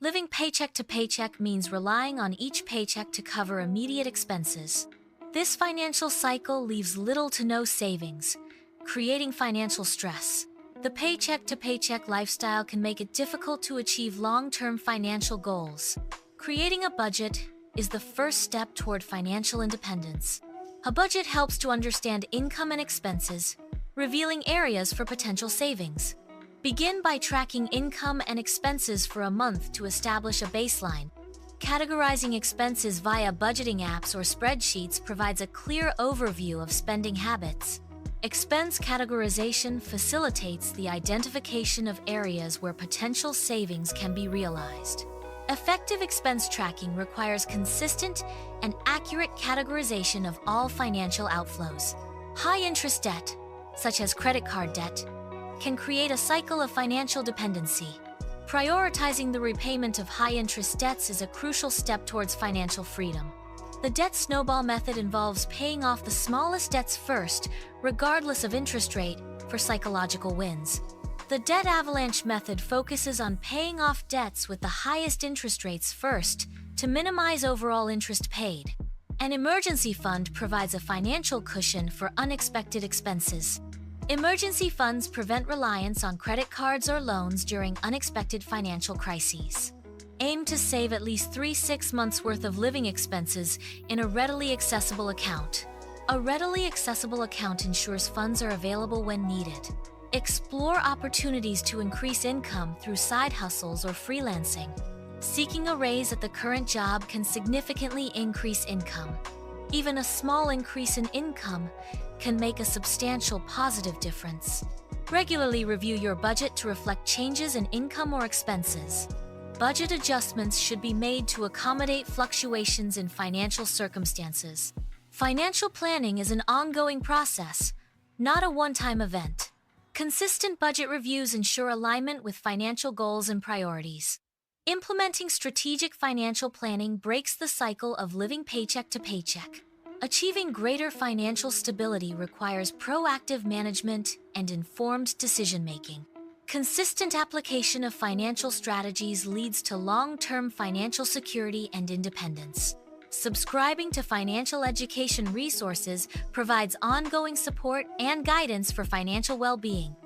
Living paycheck to paycheck means relying on each paycheck to cover immediate expenses. This financial cycle leaves little to no savings, creating financial stress. The paycheck to paycheck lifestyle can make it difficult to achieve long-term financial goals. Creating a budget is the first step toward financial independence. A budget helps to understand income and expenses, revealing areas for potential savings. Begin by tracking income and expenses for a month to establish a baseline. Categorizing expenses via budgeting apps or spreadsheets provides a clear overview of spending habits. Expense categorization facilitates the identification of areas where potential savings can be realized. Effective expense tracking requires consistent and accurate categorization of all financial outflows. High-interest debt, such as credit card debt, can create a cycle of financial dependency. Prioritizing the repayment of high-interest debts is a crucial step towards financial freedom. The debt snowball method involves paying off the smallest debts first, regardless of interest rate, for psychological wins. The debt avalanche method focuses on paying off debts with the highest interest rates first to minimize overall interest paid. An emergency fund provides a financial cushion for unexpected expenses. Emergency funds prevent reliance on credit cards or loans during unexpected financial crises. Aim to save at least 3-6 months' worth of living expenses in a readily accessible account. A readily accessible account ensures funds are available when needed. Explore opportunities to increase income through side hustles or freelancing. Seeking a raise at the current job can significantly increase income. Even a small increase in income can make a substantial positive difference. Regularly review your budget to reflect changes in income or expenses. Budget adjustments should be made to accommodate fluctuations in financial circumstances. Financial planning is an ongoing process, not a one-time event. Consistent budget reviews ensure alignment with financial goals and priorities. Implementing strategic financial planning breaks the cycle of living paycheck to paycheck. Achieving greater financial stability requires proactive management and informed decision-making. Consistent application of financial strategies leads to long-term financial security and independence. Subscribing to financial education resources provides ongoing support and guidance for financial well-being.